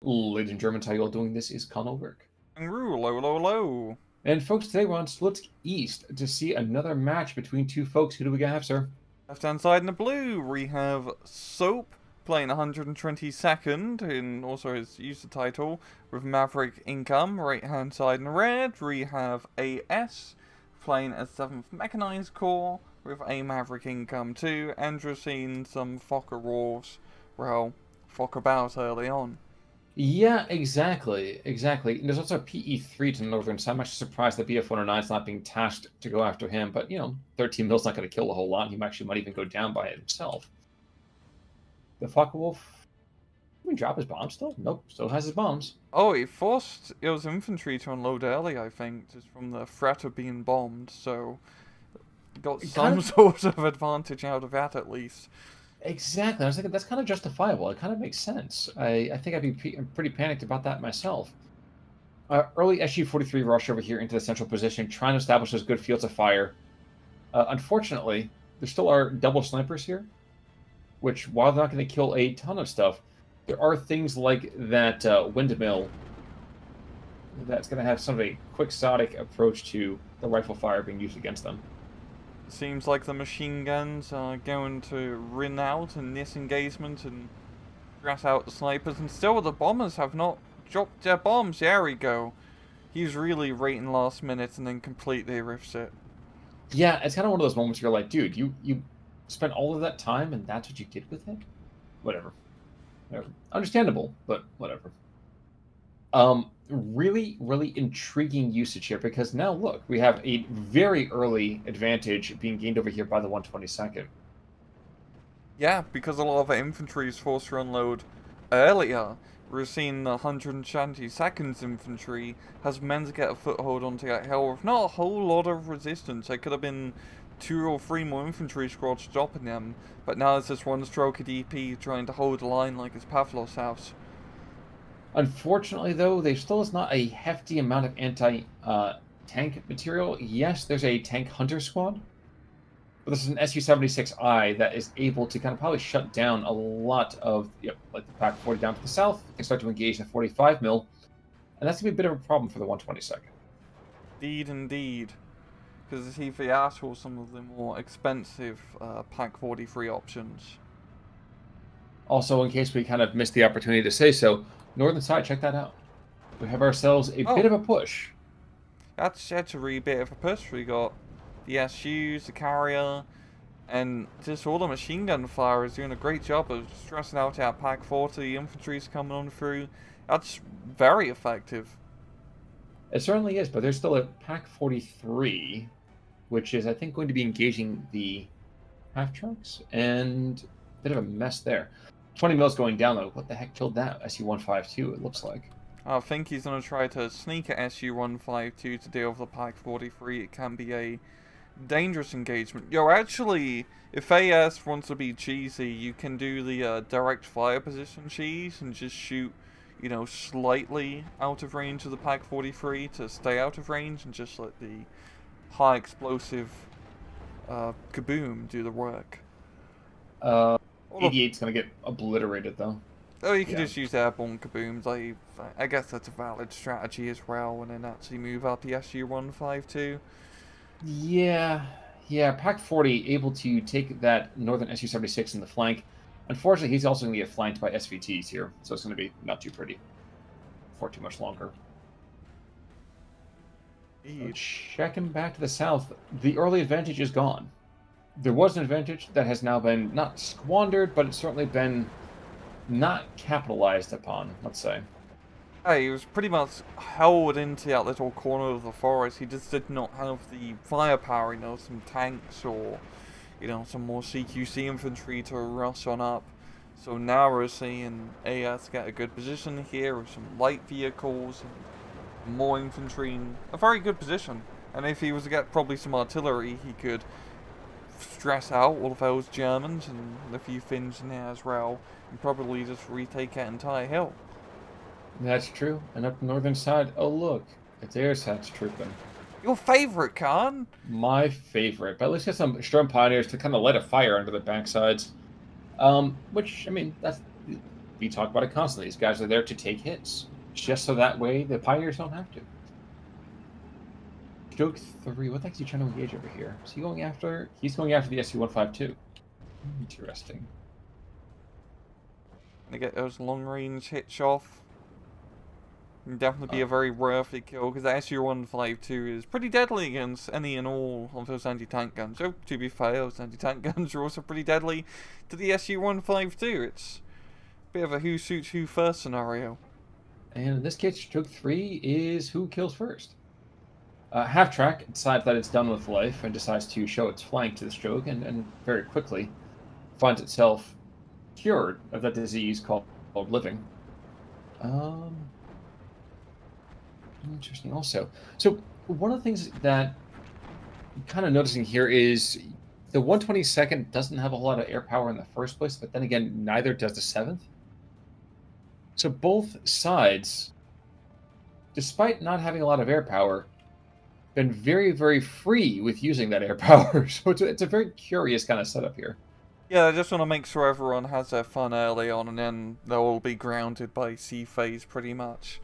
Ladies and Germans, how you all doing? This is Conalberg. Low, low, low. And folks, today we're on Split East to see another match between two folks. Who do we have, sir? Left hand side in the blue, we have Soap playing 122nd in also his user title with Maverick Income. Right hand side in red, we have AS playing a 7th Mechanized Corps with a Maverick Income too. And we're seeing some Fokker Roars, well, fuck about early on. Yeah, exactly. And there's also a PE3 to the northern side. I'm actually surprised that BF-109 is not being tasked to go after him, but, 13 mil's not going to kill a whole lot. He actually might even go down by it himself. The Focke-Wulf, can we drop his bombs still? Nope, still has his bombs. Oh, he forced his infantry to unload early, I think, just from the threat of being bombed, so got some sort of advantage out of that at least. Exactly. I was thinking that's kind of justifiable. It kind of makes sense. I think I'd be pretty panicked about that myself. Early SU-43 rush over here into the central position, trying to establish those good fields of fire. Unfortunately, there still are double snipers here, which, while they're not going to kill a ton of stuff, there are things like that windmill that's going to have sort of a quixotic approach to the rifle fire being used against them. Seems like the machine guns are going to win out in this engagement and stress out the snipers, and still the bombers have not dropped their bombs. There we go. He's really rating last minute and then completely riffs it. Yeah, it's kind of one of those moments where you're like, dude, you spent all of that time and that's what you did with it? Whatever. Understandable, but whatever. Really intriguing usage here, because now look, we have a very early advantage being gained over here by the 122nd. Yeah, because a lot of the infantry is forced to unload earlier. We're seeing the 122nd infantry has meant to get a foothold onto that hill with not a whole lot of resistance. There could have been 2 or 3 more infantry squads stopping them, but now it's just one stroke of DP trying to hold the line like it's Pavlov's house. Unfortunately, though, there still is not a hefty amount of anti-tank material. Yes, there's a tank hunter squad, but this is an Su-76I that is able to kind of probably shut down a lot of, like the Pak 40 down to the south. They can start to engage the 45 mil, and that's going to be a bit of a problem for the 122nd. Indeed. Because it's either that or some of the more expensive Pak 43 options. Also, in case we kind of missed the opportunity to say so, northern side, check that out. We have ourselves a bit of a push. That's a really bit of a push. We got the SUs, the carrier, and just all the machine gun fire is doing a great job of stressing out our Pak 40. The infantry's coming on through. That's very effective. It certainly is, but there's still a Pak 43, which is, I think, going to be engaging the half trucks, and a bit of a mess there. 20 mils going down, though. What the heck killed that? SU-152, it looks like. I think he's going to try to sneak at SU-152 to deal with the Pak 43. It can be a dangerous engagement. Yo, actually, if AS wants to be cheesy, you can do the direct fire position cheese and just shoot, slightly out of range of the Pak 43 to stay out of range and just let the high explosive kaboom do the work. 88's going to get obliterated, though. Oh, you can just use airborne kabooms. I guess that's a valid strategy as well, and then actually move up the SU-152. Yeah, Pak 40 able to take that northern SU-76 in the flank. Unfortunately, he's also going to get flanked by SVTs here, so it's going to be not too pretty for too much longer. So checking back to the south, the early advantage is gone. There was an advantage that has now been not squandered, but it's certainly been not capitalized upon, let's say. Hey, he was pretty much held into that little corner of the forest. He just did not have the firepower, some tanks or, some more CQC infantry to rush on up. So now we're seeing AS get a good position here with some light vehicles and more infantry in a very good position. And if he was to get probably some artillery, he could stress out all of those Germans and a few Finns in there as well, and probably just retake that entire hill. That's true. And up the northern side, oh look, it's Airsats trooping. Your favorite, Khan? My favorite. But at least get some Sturm Pioneers to kind of light a fire under the backsides. Which, I mean, that's we talk about it constantly. These guys are there to take hits, just so that way the Pioneers don't have to. Stroke 3. What the heck is he trying to engage over here? Is he going after? He's going after the SU-152. Interesting. Gonna get those long-range hits off. Can definitely be a very worthy kill, because the SU-152 is pretty deadly against any and all of those anti-tank guns. Oh, to be fair, those anti-tank guns are also pretty deadly to the SU-152. It's a bit of a who shoots who first scenario. And in this case, stroke 3 is who kills first. Half-track decides that it's done with life and decides to show its flank to the stroke, and very quickly finds itself cured of that disease called living. Interesting also. So one of the things that I'm kind of noticing here is the 122nd doesn't have a whole lot of air power in the first place, but then again, neither does the 7th. So both sides, despite not having a lot of air power, been very, very free with using that air power. So it's a very curious kind of setup here. Yeah, I just want to make sure everyone has their fun early on, and then they'll all be grounded by C phase pretty much.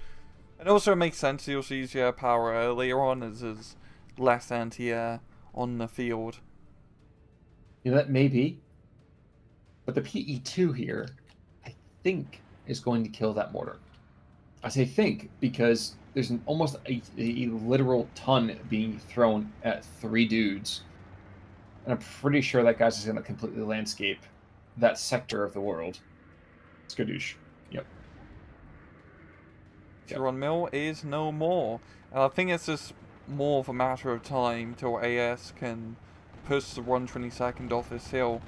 It also makes sense to also use the air power earlier on, as there's less anti-air on the field. You know, that may be. But the PE2 here, I think, is going to kill that mortar. I say think because there's almost a literal ton being thrown at 3 dudes. And I'm pretty sure that guy's just going to completely landscape that sector of the world. Skadoosh. Yep. Tier mill is no more. I think it's just more of a matter of time till AS can push the 122nd off this hill.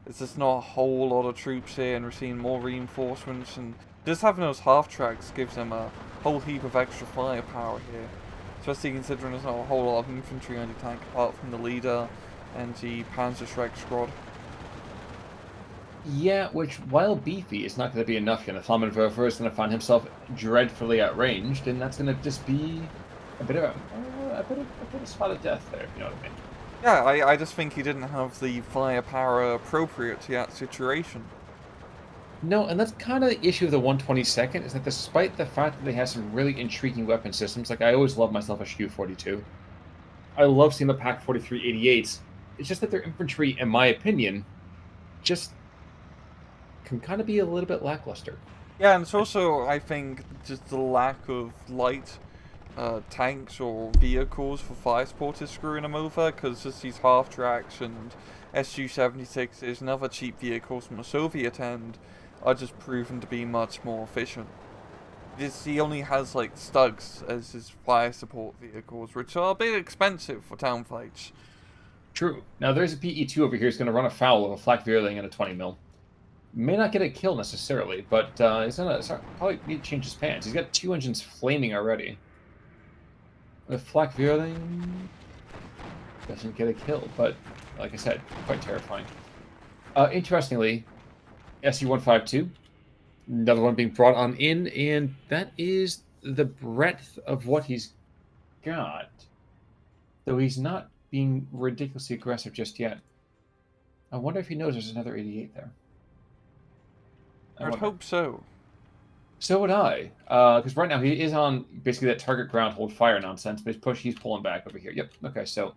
There's just not a whole lot of troops here, and we're seeing more reinforcements, and just having those half-tracks gives them a whole heap of extra firepower here. Especially considering there's not a whole lot of infantry anti-tank apart from the leader and the Panzerschreck squad. Yeah, which, while beefy, is not going to be enough. The Flammenwerfer is going to find himself dreadfully outranged, and that's going to just be a bit of a spot of death there, if you know what I mean. Yeah, I just think he didn't have the firepower appropriate to that situation. No, and that's kind of the issue of the 122nd, is that despite the fact that they have some really intriguing weapon systems, like I always love myself a SHU-42. I love seeing the PaK-43-88s. It's just that their infantry, in my opinion, just can kind of be a little bit lackluster. Yeah, and it's also, I think, just the lack of light tanks or vehicles for fire support is screwing them over, because just these half-tracks and SU-76s and other cheap vehicles from the Soviet end are just proven to be much more efficient. He only has like Stugs as his fire support vehicles, which are a bit expensive for town fights. True. Now there's a PE2 over here who's going to run afoul of a Flak Vierling and a 20 mil. May not get a kill necessarily, but he's going to probably need to change his pants. He's got 2 engines flaming already. The Flak Vierling doesn't get a kill, but like I said, quite terrifying. Interestingly, SU-152, another one being brought on in, and that is the breadth of what he's got. Though he's not being ridiculously aggressive just yet. I wonder if he knows there's another 88 there. I'd hope so. So would I. Because right now he is on basically that target ground hold fire nonsense, but he's pulling back over here. Yep, okay, so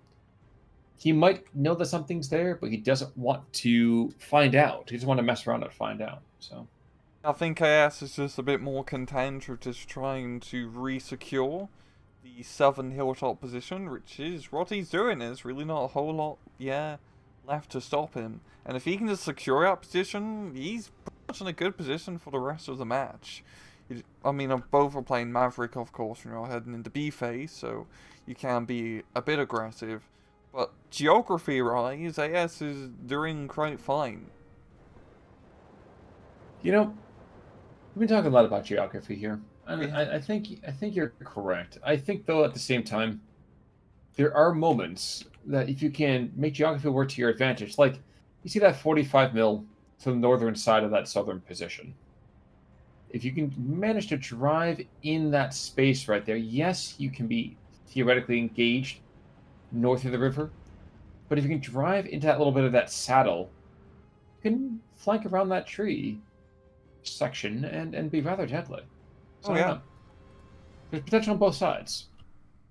he might know that something's there, but he doesn't want to find out. He doesn't want to mess around and find out, so. I think AS is just a bit more content with just trying to re-secure the southern hilltop position, which is what he's doing. There's really not a whole lot, left to stop him. And if he can just secure that position, he's pretty much in a good position for the rest of the match. I mean, both are playing Maverick, of course, heading into B phase, so you can be a bit aggressive. But geography-wise, AS is doing quite fine. You know, we've been talking a lot about geography here. I think you're correct. I think, though, at the same time, there are moments that if you can make geography work to your advantage, like you see that 45 mil to the northern side of that southern position. If you can manage to drive in that space right there, yes, you can be theoretically engaged north of the river, but if you can drive into that little bit of that saddle, you can flank around that tree section and be rather deadly. So Oh I don't yeah. know. There's potential on both sides.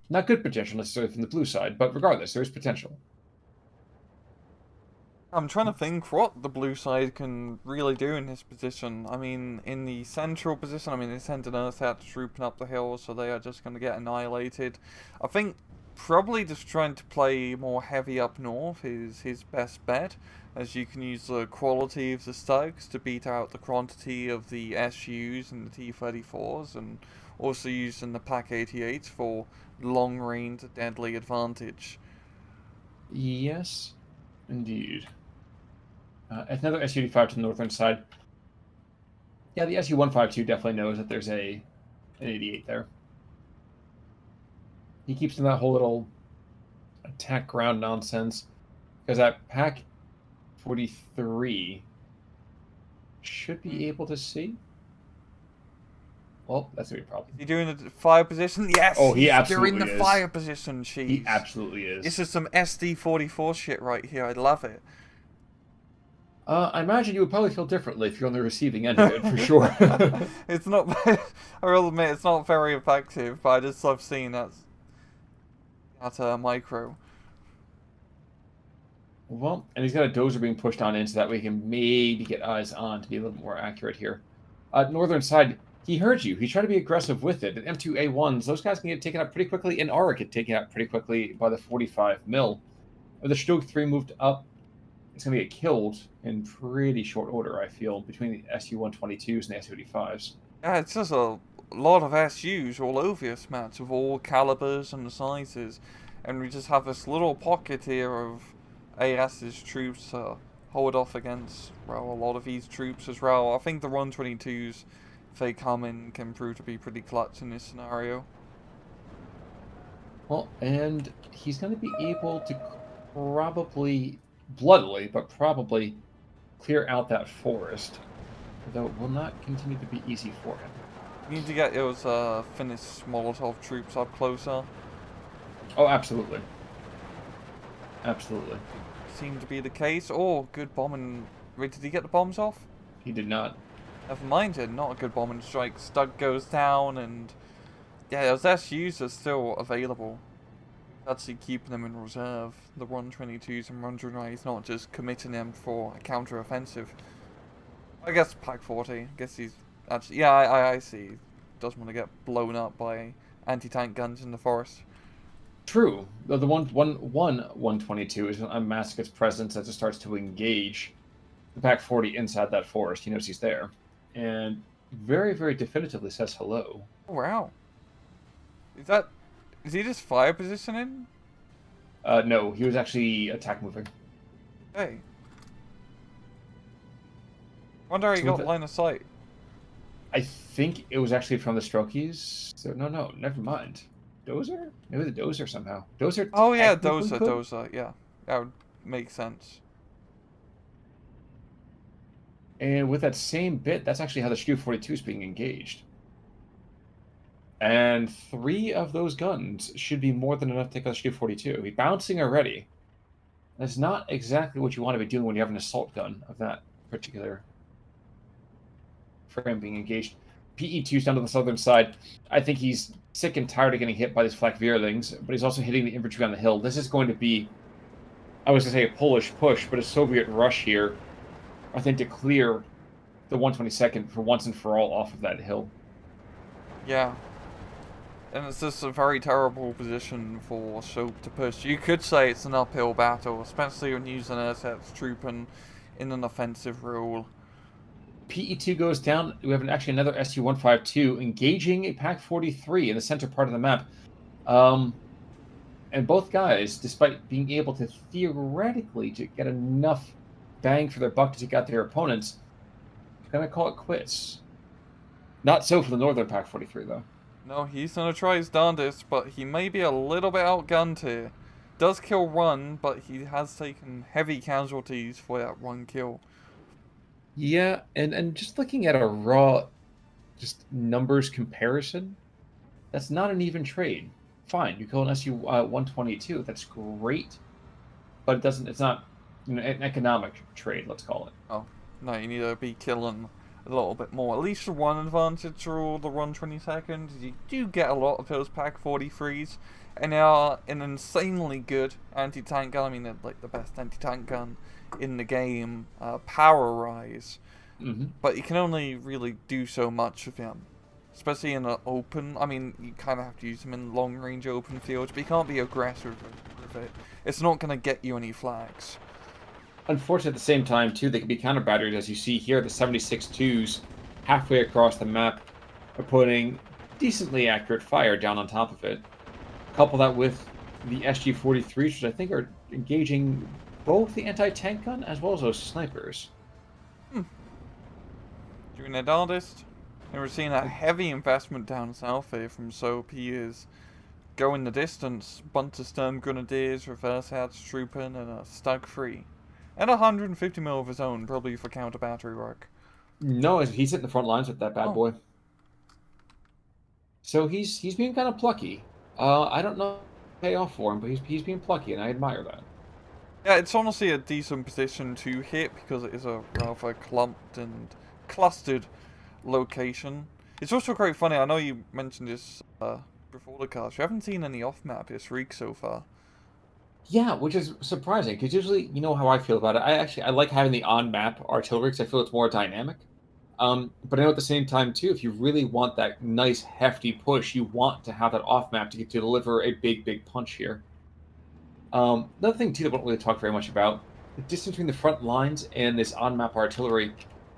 Not good potential necessarily from the blue side, but regardless, there is potential. I'm trying to think what the blue side can really do in this position. I mean, in the central position, I mean, they sent an Earthset trooping up the hill, so they are just going to get annihilated. I think probably just trying to play more heavy up north is his best bet, as you can use the quality of the Stugs to beat out the quantity of the SUs and the T-34s, and also using the Pak-88s for long-range deadly advantage. Yes, indeed. Another SU-85 to the northern side. Yeah, the SU-152 definitely knows that there's an 88 there. He keeps in that whole little attack ground nonsense because that Pack 43 should be able to see. Well, that's gonna be a problem. Is he doing the fire position? Yes, Oh, he he's absolutely doing the is. fire position, cheese. He absolutely is. This is some SD44 shit right here. I love it. I imagine you would probably feel differently if you're on the receiving end of it, for sure. It's not. I will admit, it's not very effective, but I just love seeing that. At a micro. Well, and he's got a dozer being pushed on in so that we can maybe get eyes on to be a little more accurate here. Northern side, he heard you. He tried to be aggressive with it. The M2A1s, those guys can get taken out pretty quickly, and are get taken out pretty quickly by the 45 mil. If the Stoke 3 moved up, it's going to get killed in pretty short order, I feel, between the SU-122s and the SU-85s. Yeah, it's just a lot of SUs all over this match of all calibers and sizes, and we just have this little pocket here of AS's troops hold off against, well, a lot of these troops as well. I think the 122s, if they come in, can prove to be pretty clutch in this scenario. Well, and he's going to be able to probably, bloodily, but probably clear out that forest, though it will not continue to be easy for him. You need to get those Finnish Molotov troops up closer. Oh, absolutely. Absolutely. Seemed to be the case. Oh, good bombing. Wait, did he get the bombs off? He did not. Never mind it, not a good bombing strike. Stug goes down, and yeah, those SUs are still available. Actually keeping them in reserve. The 122s and 109s, not just committing them for a counter-offensive. I guess Pack 40. I guess he's actually, yeah, I see. Doesn't want to get blown up by anti-tank guns in the forest. True. The 122 is unmask its presence as it starts to engage the Pack 40 inside that forest. He knows he's there, and very, very definitively says hello. Oh, wow. Is he just fire positioning? No, he was actually attack moving. Hey. Wonder how he got line of sight. I think it was actually from the Strokies. So, no, never mind. Dozer? Maybe the Dozer somehow. Dozer. Oh yeah, Dozer. Yeah, that would make sense. And with that same bit, that's actually how the Stu-42 is being engaged. And 3 of those guns should be more than enough to take out the Stu-42. He's bouncing already. That's not exactly what you want to be doing when you have an assault gun of that particular frame being engaged. PE2's down to the southern side. I think he's sick and tired of getting hit by these flak Veerlings, but he's also hitting the infantry on the hill. This is going to be, I was going to say a Polish push, but a Soviet rush here, I think, to clear the 122nd for once and for all off of that hill. Yeah. And it's just a very terrible position for Soap to push. You could say it's an uphill battle, especially when using Ersatz trooping in an offensive role. PE2 goes down. We have actually another SU-152 engaging a Pack 43 in the center part of the map. And both guys, despite being able to theoretically to get enough bang for their buck to take out their opponents, are going to call it quits. Not so for the northern Pack 43, though. No, he's going to try his darndest, but he may be a little bit outgunned here. Does kill one, but he has taken heavy casualties for that one kill. Yeah, and just looking at a raw, just numbers comparison, that's not an even trade. Fine, you kill an SU-122, that's great, but it's not, an economic trade, let's call it. Oh, no, you need to be killing a little bit more. At least the one advantage through the 1/22nd, you do get a lot of those Pack 43s, and they are an insanely good anti-tank gun. I mean, they're like the best anti-tank gun in the game, power-wise. Hmm. But you can only really do so much with them. Especially in an open, I mean, you kind of have to use them in long-range open fields, but you can't be aggressive with it. It's not going to get you any flags. Unfortunately, at the same time, too, they can be counter battered, as you see here. The 76-2s halfway across the map are putting decently accurate fire down on top of it. Couple that with the SG-43s, which I think are engaging both the anti-tank gun as well as those snipers. Doing an artist, and we're seeing a heavy investment down south here from Soap. He is going the distance. Bunch of Sturm Grenadiers, Reverse Hatch Trooping, and a Stug 3. And 150 mil of his own, probably for counter battery work. No, he's hitting the front lines with that bad boy. So he's being kind of plucky. I don't know pay off for him, but he's being plucky, and I admire that. Yeah, it's honestly a decent position to hit because it is a rather clumped and clustered location. It's also quite funny. I know you mentioned this before the cast. We haven't seen any off-map this week so far. Yeah, which is surprising because usually, you know how I feel about it. I like having the on-map artillery because I feel it's more dynamic. But I know at the same time too, if you really want that nice hefty push, you want to have that off-map to get to deliver a big punch here. Another thing too that we don't really talk very much about, the distance between the front lines and this on-map artillery,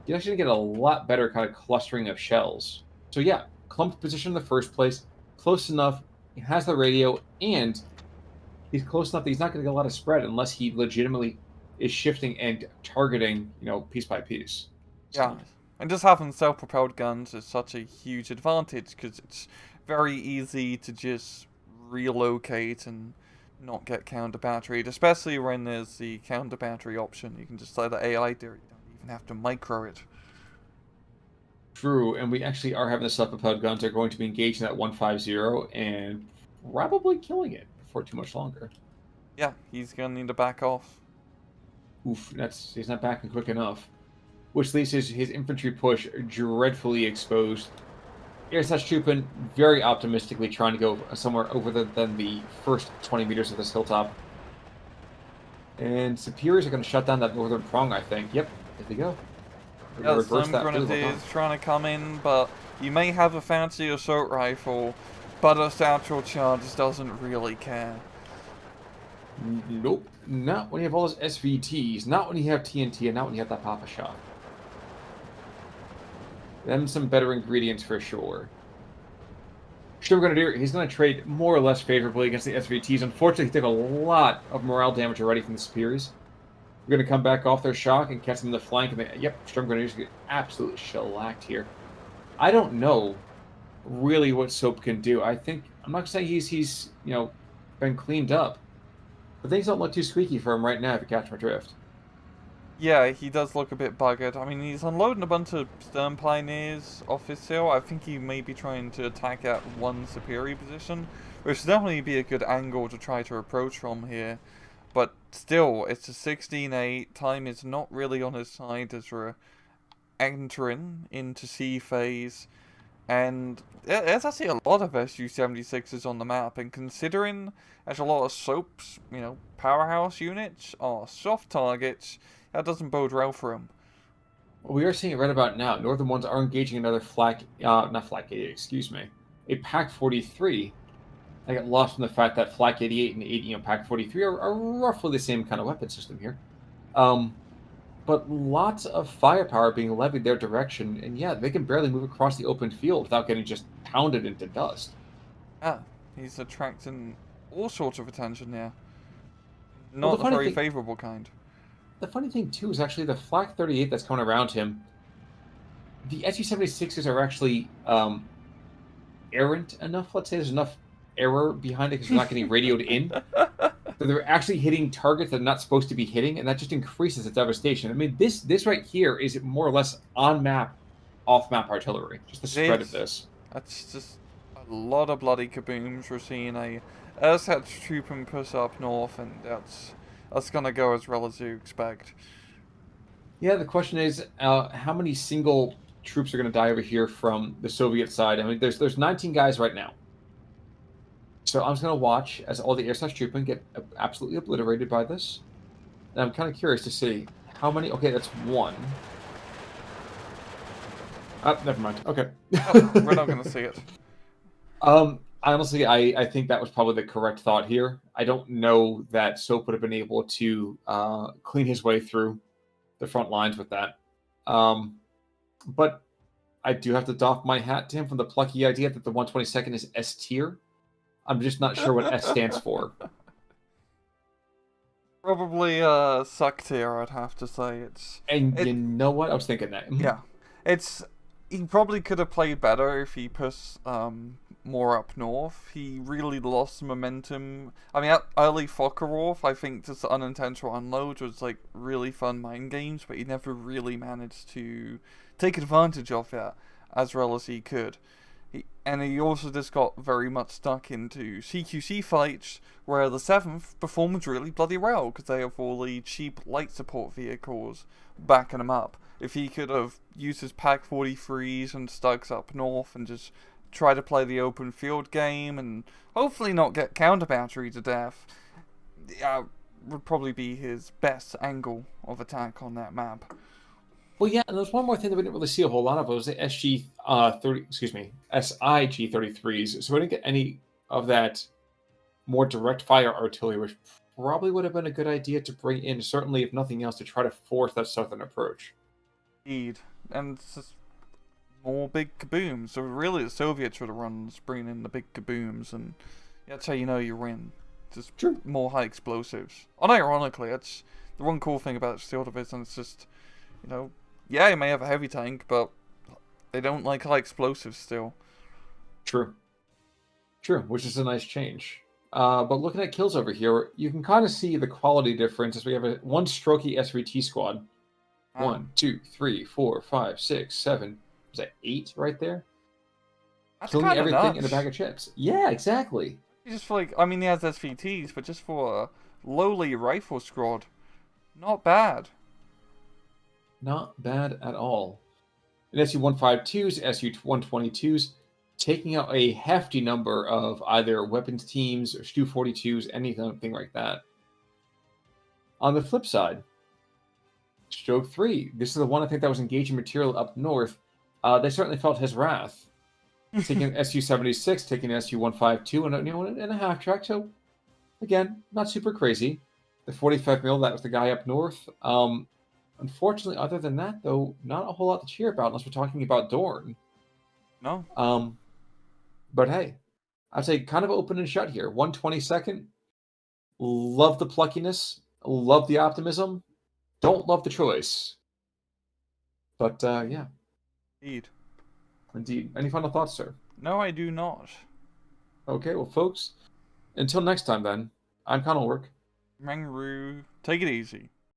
you're actually gonna get a lot better kind of clustering of shells. So yeah, clumped position in the first place, close enough, he has the radio, and he's close enough that he's not gonna get a lot of spread unless he legitimately is shifting and targeting, piece by piece. Yeah, and just having self-propelled guns is such a huge advantage because it's very easy to just relocate and not get counter batteried, especially when there's the counter battery option. You can just let the AI do it. You don't even have to micro it. True, and we actually are having the self-propelled guns. They're going to be engaging that 150 and probably killing it before too much longer. Yeah, he's gonna need to back off. Oof, he's not backing quick enough. Which leaves his infantry push dreadfully exposed. Airsuch Troopin very optimistically trying to go somewhere over than the first 20 meters of this hilltop. And Superiors are going to shut down that northern prong, I think. Yep, there they go. Yeah, some Grenadiers trying to come in, but you may have a fancy assault rifle, but a satchel charge doesn't really care. Nope, not when you have all those SVTs, not when you have TNT, and not when you have that Papa Shot. Them some better ingredients for sure. Sturm Grenadier, he's going to trade more or less favorably against the SVTs. Unfortunately, he took a lot of morale damage already from the Superiors. We're going to come back off their shock and catch them in the flank. And yep, Sturm Grenadiers get absolutely shellacked here. I don't know really what Soap can do. I'm not saying he's been cleaned up, but things don't look too squeaky for him right now if you catch my drift. Yeah, he does look a bit buggered. I mean, he's unloading a bunch of Sturm Pioneers off his hill. I think he may be trying to attack at one superior position, which would definitely be a good angle to try to approach from here. But still, it's a 16-8. Time is not really on his side as we're entering into C phase. And there's actually a lot of SU-76s on the map, and considering there's a lot of Soap's, powerhouse units are soft targets, that doesn't bode well for him. Well, we are seeing it right about now. Northern ones are engaging another not Flak 88, excuse me, a Pack 43. I get lost in the fact that Flak 88 and Pack 43 are roughly the same kind of weapon system here. But lots of firepower being levied their direction, and yeah, they can barely move across the open field without getting just pounded into dust. Yeah, he's attracting all sorts of attention there. Not the very favorable kind. The funny thing, too, is actually the Flak 38 that's coming around him, the SU-76s are actually errant enough, let's say. There's enough error behind it because they're not getting radioed in. So they're actually hitting targets that they're not supposed to be hitting, and that just increases its devastation. I mean, this right here is more or less on-map, off-map artillery. Just the spread of this. That's just a lot of bloody kabooms. We're seeing a Ersatz troop and push up north, and that's going to go as well as you expect. Yeah, the question is, how many single troops are going to die over here from the Soviet side. I mean, there's 19 guys right now. So I'm just going to watch as all the air/troopmen get absolutely obliterated by this. And I'm kind of curious to see how many... Okay, that's one. Never mind. Okay. Oh, we're not going to see it. Honestly, I think that was probably the correct thought here. I don't know that Soap would have been able to clean his way through the front lines with that. But I do have to doff my hat to him for the plucky idea that the 122nd is S tier. I'm just not sure what S stands for. Probably suck tier, I'd have to say. You know what? I was thinking that. Yeah. He probably could have played better if he pushed more up north. He really lost momentum. I mean, at early Fokkerov, I think just the unintentional unload was like really fun mind games, but he never really managed to take advantage of it as well as he could. He also just got very much stuck into CQC fights, where the 7th performed really bloody well, because they have all the cheap light support vehicles backing him up. If he could have used his Pack 43s and Stugs up north and just try to play the open field game and hopefully not get counter battery to death, would probably be his best angle of attack on that map. Well, yeah, and there's one more thing that we didn't really see a whole lot of. It was the SIG-33s. So we didn't get any of that more direct fire artillery, which probably would have been a good idea to bring in, certainly, if nothing else, to try to force that southern approach. Indeed. And it's just more big kabooms. So really, the Soviets would have run bringing in the big kabooms, and that's how you know you win. Just True. More high explosives. Unironically, that's the one cool thing about Steel Division. It's just, yeah, you may have a heavy tank, but they don't like high explosives still. True, which is a nice change. But looking at kills over here, you can kind of see the quality difference as we have a one strokey SVT squad. 1, 2, 3, 4, 5, 6, 7. Was that 8 right there? That's killing kind of everything nuts. in a bag of chips. Yeah, exactly. Just for he has SVTs, but just for a lowly rifle squad, not bad. Not bad at all. And SU-152s, SU-122s, taking out a hefty number of either weapons teams or Stu-42s, anything like that. On the flip side, Stroke 3. This is the one I think that was engaging material up north. They certainly felt his wrath. Taking SU-76, taking SU-152, and a half track. So, again, not super crazy. The 45 mil, that was the guy up north. Unfortunately, other than that, though, not a whole lot to cheer about unless we're talking about Dorn. No. But hey, I'd say kind of open and shut here. 122nd. Love the pluckiness. Love the optimism. Don't love the choice. But, yeah. Indeed. Any final thoughts, sir? No, I do not. Okay, well, folks, until next time, then, I'm Connell Work. Mangru, take it easy.